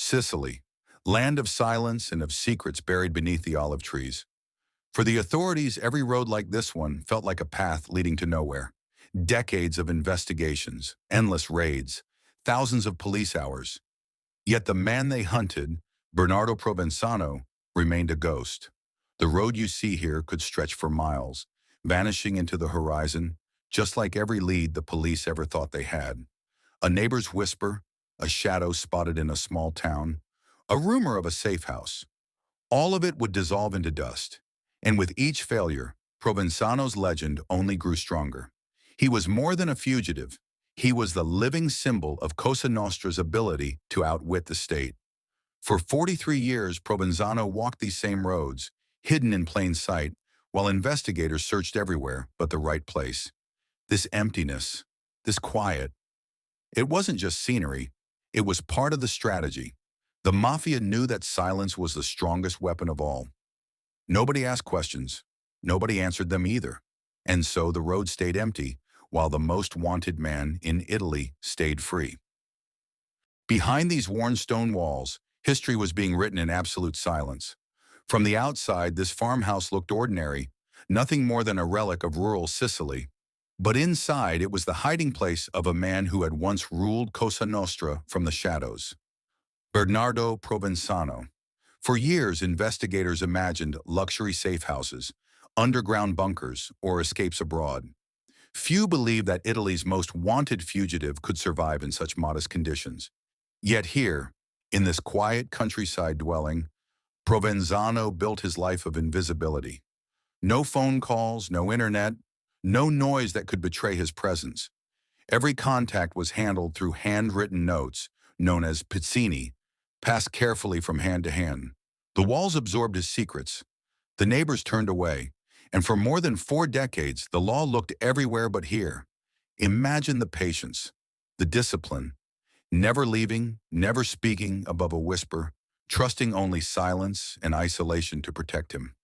Sicily, land of silence and of secrets buried beneath the olive trees. For the authorities, every road like this one felt like a path leading to nowhere. Decades of investigations, endless raids, thousands of police hours. Yet the man they hunted, Bernardo Provenzano, remained a ghost. The road you see here could stretch for miles, vanishing into the horizon, just like every lead the police ever thought they had. A neighbor's whisper, a shadow spotted in a small town, a rumor of a safe house. All of it would dissolve into dust. And with each failure, Provenzano's legend only grew stronger. He was more than a fugitive. He was the living symbol of Cosa Nostra's ability to outwit the state. For 43 years, Provenzano walked these same roads, hidden in plain sight, while investigators searched everywhere but the right place. This emptiness, this quiet, it wasn't just scenery, it was part of the strategy. The Mafia knew that silence was the strongest weapon of all. Nobody asked questions. Nobody answered them either. And so the road stayed empty, while the most wanted man in Italy stayed free. Behind these worn stone walls, history was being written in absolute silence. From the outside, this farmhouse looked ordinary, nothing more than a relic of rural Sicily. But inside, it was the hiding place of a man who had once ruled Cosa Nostra from the shadows. Bernardo Provenzano. For years, investigators imagined luxury safe houses, underground bunkers, or escapes abroad. Few believed that Italy's most wanted fugitive could survive in such modest conditions. Yet here, in this quiet countryside dwelling, Provenzano built his life of invisibility. No phone calls, no internet, no noise that could betray his presence. Every contact was handled through handwritten notes, known as pizzini, passed carefully from hand to hand. The walls absorbed his secrets. The neighbors turned away, and for more than 4 decades, the law looked everywhere but here. Imagine the patience, the discipline, never leaving, never speaking above a whisper, trusting only silence and isolation to protect him.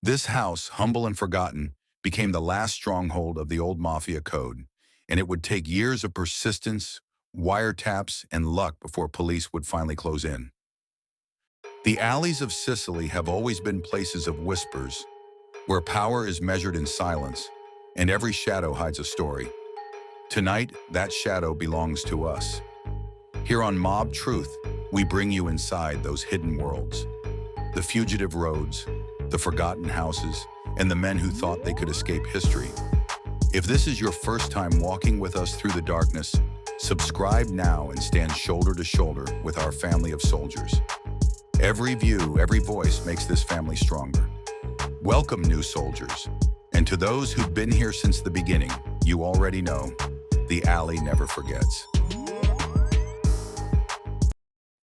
This house, humble and forgotten, became the last stronghold of the old Mafia code, and it would take years of persistence, wiretaps, and luck before police would finally close in. The alleys of Sicily have always been places of whispers, where power is measured in silence, and every shadow hides a story. Tonight, that shadow belongs to us. Here on Mob Truth, we bring you inside those hidden worlds. The fugitive roads, the forgotten houses, and the men who thought they could escape history. If this is your first time walking with us through the darkness, subscribe now and stand shoulder to shoulder with our family of soldiers. Every view, every voice makes this family stronger. Welcome, new soldiers. And to those who've been here since the beginning, you already know, the alley never forgets.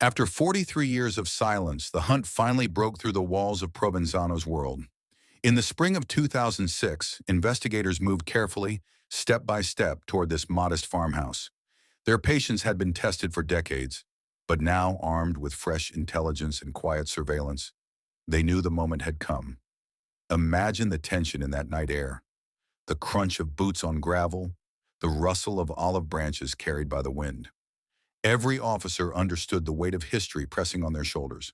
After 43 years of silence, the hunt finally broke through the walls of Provenzano's world. In the spring of 2006, investigators moved carefully, step by step, toward this modest farmhouse. Their patience had been tested for decades, but now, armed with fresh intelligence and quiet surveillance, they knew the moment had come. Imagine the tension in that night air, the crunch of boots on gravel, the rustle of olive branches carried by the wind. Every officer understood the weight of history pressing on their shoulders.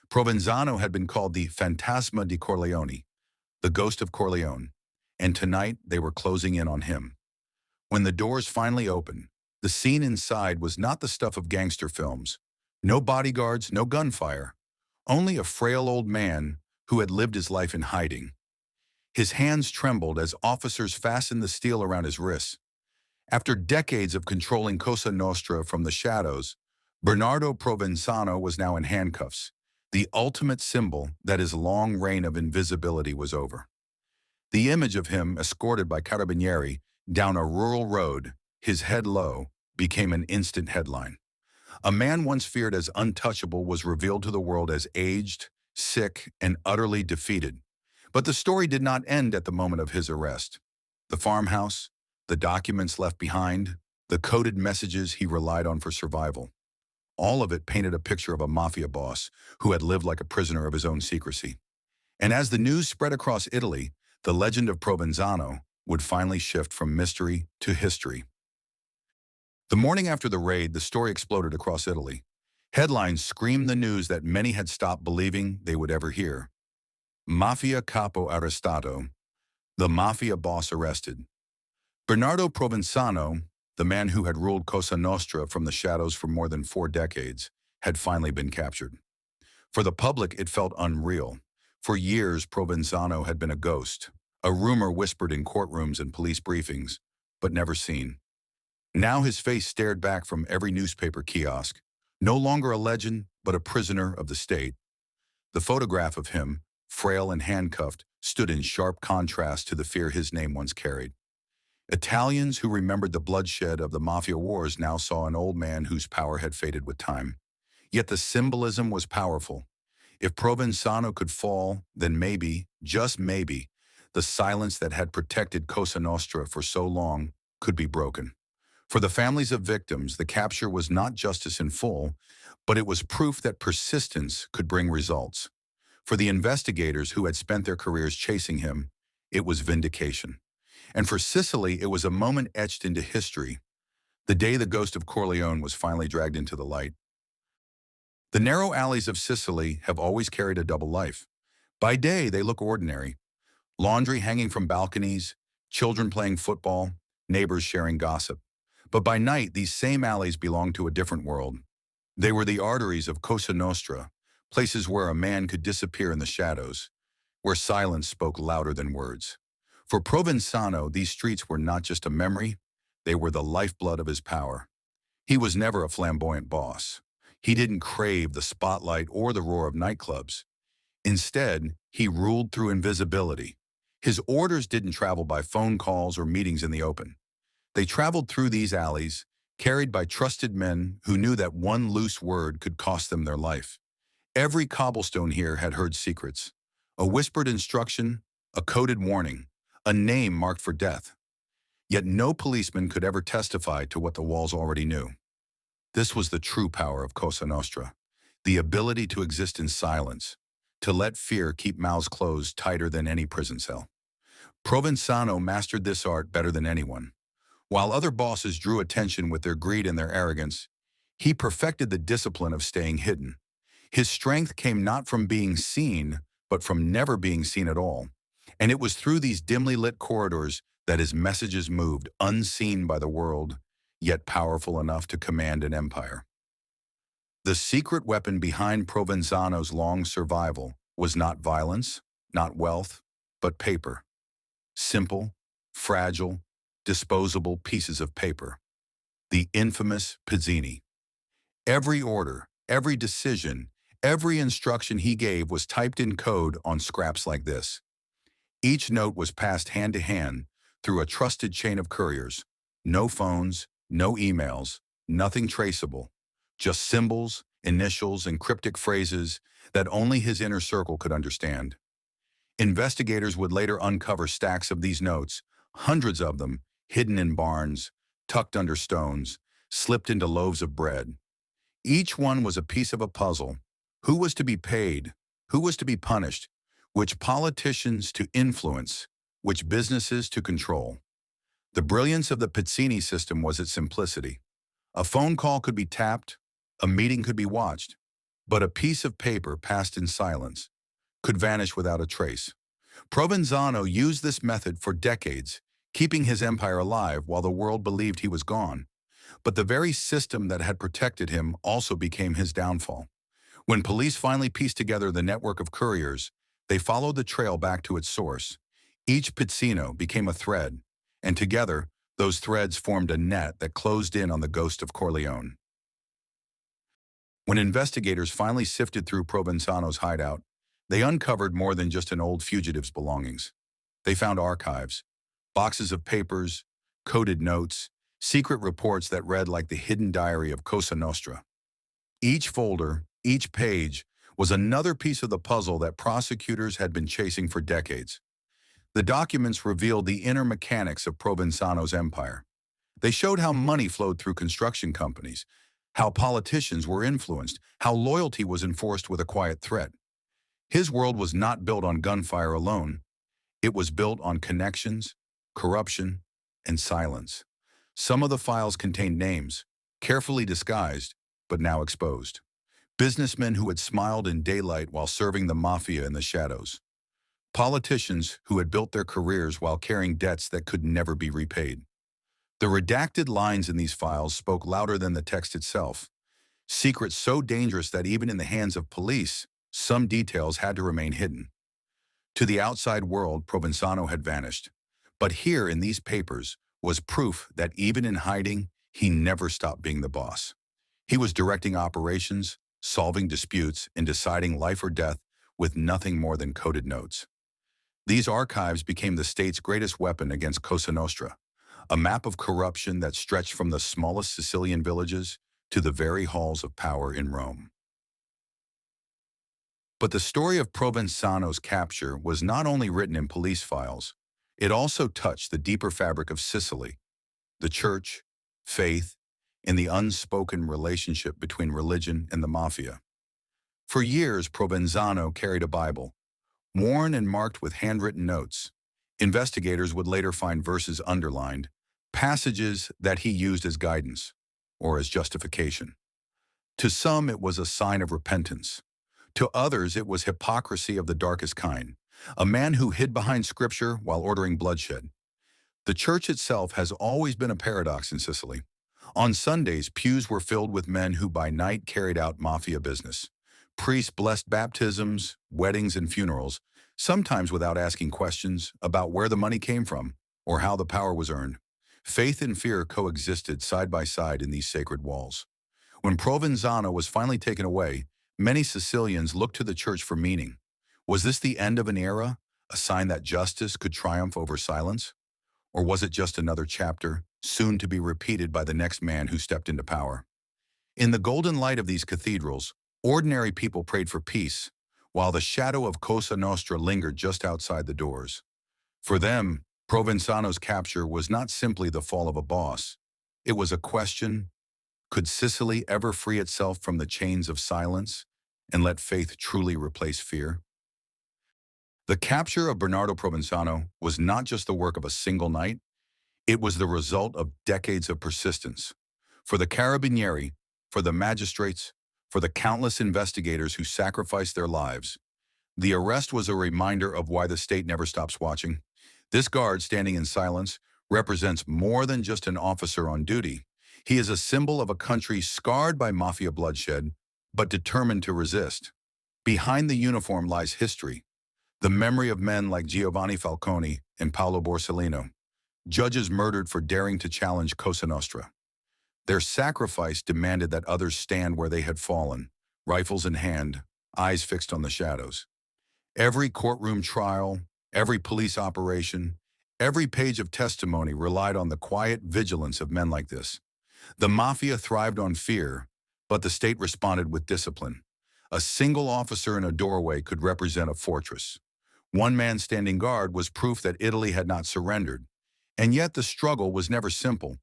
Provenzano had been called the fantasma di Corleone, the ghost of Corleone, and tonight they were closing in on him. When the doors finally opened, the scene inside was not the stuff of gangster films. No bodyguards, no gunfire, only a frail old man who had lived his life in hiding. His hands trembled as officers fastened the steel around his wrists. After decades of controlling Cosa Nostra from the shadows, Bernardo Provenzano was now in handcuffs, the ultimate symbol that his long reign of invisibility was over. The image of him escorted by carabinieri down a rural road, his head low, became an instant headline. A man once feared as untouchable was revealed to the world as aged, sick, and utterly defeated. But the story did not end at the moment of his arrest. The farmhouse, the documents left behind, the coded messages he relied on for survival. All of it painted a picture of a mafia boss who had lived like a prisoner of his own secrecy. And as the news spread across Italy, the legend of Provenzano would finally shift from mystery to history. The morning after the raid, the story exploded across Italy. Headlines screamed the news that many had stopped believing they would ever hear. Mafia capo arrestato, the mafia boss arrested. Bernardo Provenzano, the man who had ruled Cosa Nostra from the shadows for more than 4 decades, had finally been captured. For the public, it felt unreal. For years, Provenzano had been a ghost, a rumor whispered in courtrooms and police briefings, but never seen. Now his face stared back from every newspaper kiosk, no longer a legend, but a prisoner of the state. The photograph of him, frail and handcuffed, stood in sharp contrast to the fear his name once carried. Italians who remembered the bloodshed of the Mafia wars now saw an old man whose power had faded with time. Yet the symbolism was powerful. If Provenzano could fall, then maybe, just maybe, the silence that had protected Cosa Nostra for so long could be broken. For the families of victims, the capture was not justice in full, but it was proof that persistence could bring results. For the investigators who had spent their careers chasing him, it was vindication. And for Sicily, it was a moment etched into history, the day the ghost of Corleone was finally dragged into the light. The narrow alleys of Sicily have always carried a double life. By day, they look ordinary. Laundry hanging from balconies, children playing football, neighbors sharing gossip. But by night, these same alleys belong to a different world. They were the arteries of Cosa Nostra, places where a man could disappear in the shadows, where silence spoke louder than words. For Provenzano, these streets were not just a memory, they were the lifeblood of his power. He was never a flamboyant boss. He didn't crave the spotlight or the roar of nightclubs. Instead, he ruled through invisibility. His orders didn't travel by phone calls or meetings in the open. They traveled through these alleys, carried by trusted men who knew that one loose word could cost them their life. Every cobblestone here had heard secrets. A whispered instruction, a coded warning, a name marked for death. Yet no policeman could ever testify to what the walls already knew. This was the true power of Cosa Nostra, the ability to exist in silence, to let fear keep mouths closed tighter than any prison cell. Provenzano mastered this art better than anyone. While other bosses drew attention with their greed and their arrogance, he perfected the discipline of staying hidden. His strength came not from being seen, but from never being seen at all. And it was through these dimly lit corridors that his messages moved, unseen by the world, yet powerful enough to command an empire. The secret weapon behind Provenzano's long survival was not violence, not wealth, but paper. Simple, fragile, disposable pieces of paper. The infamous Pizzini. Every order, every decision, every instruction he gave was typed in code on scraps like this. Each note was passed hand to hand through a trusted chain of couriers. No phones, no emails, nothing traceable. Just symbols, initials, and cryptic phrases that only his inner circle could understand. Investigators would later uncover stacks of these notes, hundreds of them, hidden in barns, tucked under stones, slipped into loaves of bread. Each one was a piece of a puzzle. Who was to be paid? Who was to be punished? Which politicians to influence? Which businesses to control? The brilliance of the Pizzini system was its simplicity. A phone call could be tapped, a meeting could be watched, but a piece of paper passed in silence could vanish without a trace. Provenzano used this method for decades, keeping his empire alive while the world believed he was gone. But the very system that had protected him also became his downfall. When police finally pieced together the network of couriers, they followed the trail back to its source. Each pizzino became a thread, and together, those threads formed a net that closed in on the ghost of Corleone. When investigators finally sifted through Provenzano's hideout, they uncovered more than just an old fugitive's belongings. They found archives, boxes of papers, coded notes, secret reports that read like the hidden diary of Cosa Nostra. Each folder, each page, was another piece of the puzzle that prosecutors had been chasing for decades. The documents revealed the inner mechanics of Provenzano's empire. They showed how money flowed through construction companies, how politicians were influenced, how loyalty was enforced with a quiet threat. His world was not built on gunfire alone. It was built on connections, corruption, and silence. Some of the files contained names, carefully disguised, but now exposed. businessmen who had smiled in daylight while serving the mafia in the shadows, politicians who had built their careers while carrying debts that could never be repaid. The redacted lines in these files spoke louder than the text itself, secrets so dangerous that even in the hands of police, some details had to remain hidden. To the outside world, Provenzano had vanished. But here in these papers was proof that even in hiding, he never stopped being the boss. He was directing operations, solving disputes, and deciding life or death with nothing more than coded notes. These archives became the state's greatest weapon against Cosa Nostra, a map of corruption that stretched from the smallest Sicilian villages to the very halls of power in Rome. But the story of Provenzano's capture was not only written in police files, it also touched the deeper fabric of Sicily, the church, faith, and the unspoken relationship between religion and the mafia. For years, Provenzano carried a Bible, worn and marked with handwritten notes. Investigators would later find verses underlined, passages that he used as guidance or as justification. To some, it was a sign of repentance. To others, it was hypocrisy of the darkest kind, a man who hid behind scripture while ordering bloodshed. The church itself has always been a paradox in Sicily. On Sundays, pews were filled with men who by night carried out mafia business. Priests blessed baptisms, weddings, and funerals, sometimes without asking questions about where the money came from or how the power was earned. Faith and fear coexisted side by side in these sacred walls. When Provenzano was finally taken away, many Sicilians looked to the church for meaning. Was this the end of an era, a sign that justice could triumph over silence? Or was it just another chapter, soon to be repeated by the next man who stepped into power? In the golden light of these cathedrals, ordinary people prayed for peace, while the shadow of Cosa Nostra lingered just outside the doors. For them, Provenzano's capture was not simply the fall of a boss. It was a question: could Sicily ever free itself from the chains of silence and let faith truly replace fear? The capture of Bernardo Provenzano was not just the work of a single night, it was the result of decades of persistence. For the Carabinieri, for the magistrates, for the countless investigators who sacrificed their lives, the arrest was a reminder of why the state never stops watching. This guard, standing in silence, represents more than just an officer on duty. He is a symbol of a country scarred by mafia bloodshed, but determined to resist. Behind the uniform lies history, the memory of men like Giovanni Falcone and Paolo Borsellino, judges murdered for daring to challenge Cosa Nostra. Their sacrifice demanded that others stand where they had fallen, rifles in hand, eyes fixed on the shadows. Every courtroom trial, every police operation, every page of testimony relied on the quiet vigilance of men like this. The mafia thrived on fear, but the state responded with discipline. A single officer in a doorway could represent a fortress. One man standing guard was proof that Italy had not surrendered. And yet the struggle was never simple.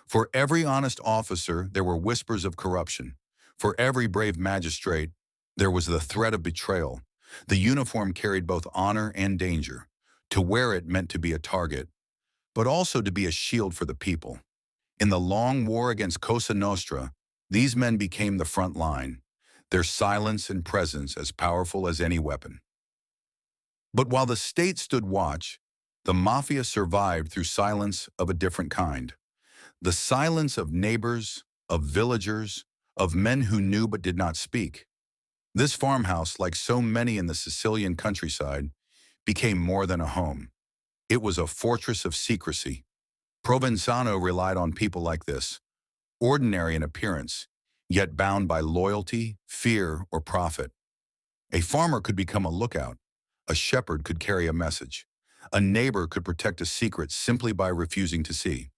For every honest officer, there were whispers of corruption. For every brave magistrate, there was the threat of betrayal. The uniform carried both honor and danger. To wear it meant to be a target, but also to be a shield for the people. In the long war against Cosa Nostra, these men became the front line, their silence and presence as powerful as any weapon. But while the state stood watch, the mafia survived through silence of a different kind. The silence of neighbors, of villagers, of men who knew but did not speak. This farmhouse, like so many in the Sicilian countryside, became more than a home. It was a fortress of secrecy. Provenzano relied on people like this, ordinary in appearance, yet bound by loyalty, fear, or profit. A farmer could become a lookout. A shepherd could carry a message. A neighbor could protect a secret simply by refusing to see.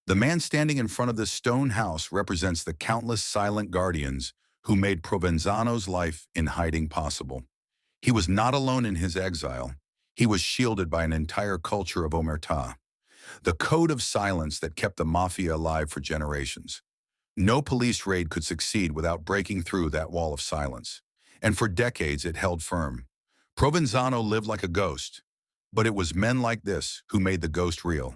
The man standing in front of this stone house represents the countless silent guardians who made Provenzano's life in hiding possible. He was not alone in his exile. He was shielded by an entire culture of omertà, the code of silence that kept the mafia alive for generations. No police raid could succeed without breaking through that wall of silence. And for decades it held firm. Provenzano lived like a ghost, but it was men like this who made the ghost real.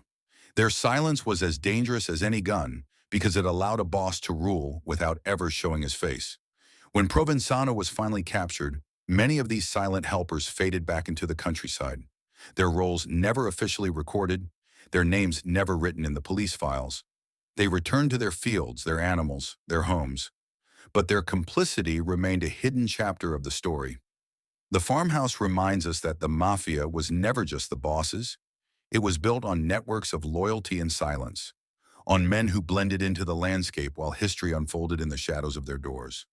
Their silence was as dangerous as any gun because it allowed a boss to rule without ever showing his face. When Provenzano was finally captured, many of these silent helpers faded back into the countryside. Their roles never officially recorded, their names never written in the police files. They returned to their fields, their animals, their homes. But their complicity remained a hidden chapter of the story. The farmhouse reminds us that the Mafia was never just the bosses. It was built on networks of loyalty and silence, on men who blended into the landscape while history unfolded in the shadows of their doors.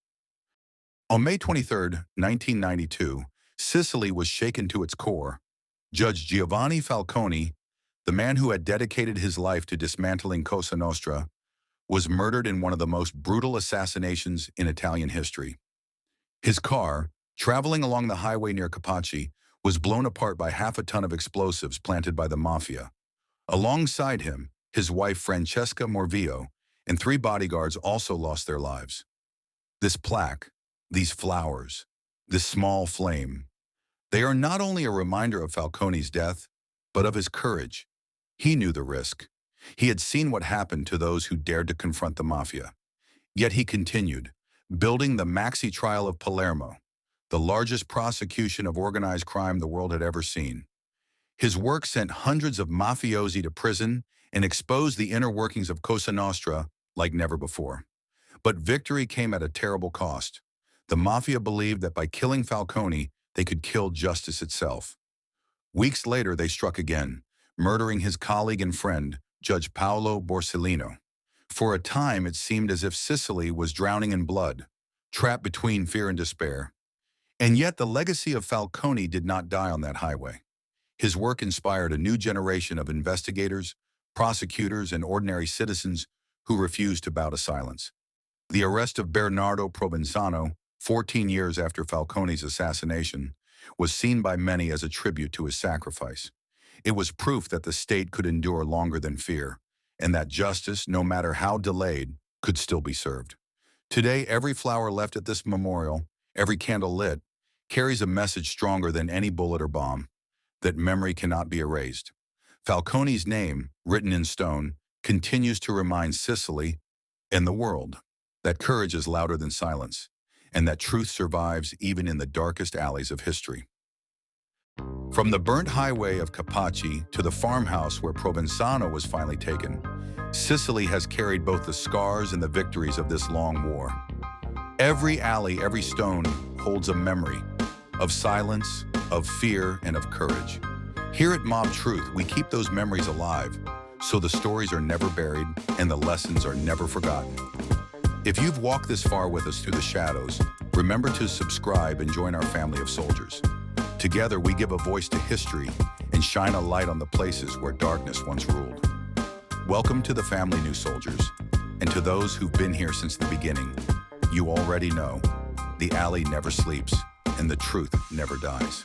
On May 23, 1992, Sicily was shaken to its core. Judge Giovanni Falcone, the man who had dedicated his life to dismantling Cosa Nostra, was murdered in one of the most brutal assassinations in Italian history. His car, traveling along the highway near Capaci, was blown apart by half a ton of explosives planted by the Mafia. Alongside him, his wife Francesca Morvillo and 3 bodyguards also lost their lives. This plaque, these flowers, this small flame, they are not only a reminder of Falcone's death, but of his courage. He knew the risk. He had seen what happened to those who dared to confront the Mafia. Yet he continued, building the Maxi trial of Palermo, the largest prosecution of organized crime the world had ever seen. His work sent hundreds of mafiosi to prison and exposed the inner workings of Cosa Nostra like never before. But victory came at a terrible cost. The Mafia believed that by killing Falcone, they could kill justice itself. Weeks later, they struck again, murdering his colleague and friend, Judge Paolo Borsellino. For a time, it seemed as if Sicily was drowning in blood, trapped between fear and despair. And yet the legacy of Falcone did not die on that highway. His work inspired a new generation of investigators, prosecutors, and ordinary citizens who refused to bow to silence. The arrest of Bernardo Provenzano, 14 years after Falcone's assassination, was seen by many as a tribute to his sacrifice. It was proof that the state could endure longer than fear, and that justice, no matter how delayed, could still be served. Today, every flower left at this memorial, every candle lit, carries a message stronger than any bullet or bomb, that memory cannot be erased. Falcone's name, written in stone, continues to remind Sicily and the world that courage is louder than silence, and that truth survives even in the darkest alleys of history. From the burnt highway of Capaci to the farmhouse where Provenzano was finally taken, Sicily has carried both the scars and the victories of this long war. Every alley, every stone holds a memory of silence, of fear, and of courage. Here at Mob Truth, we keep those memories alive, so the stories are never buried and the lessons are never forgotten. If you've walked this far with us through the shadows, remember to subscribe and join our family of soldiers. Together, we give a voice to history and shine a light on the places where darkness once ruled. Welcome to the family, new soldiers, and to those who've been here since the beginning. You already know, the alley never sleeps and the truth never dies.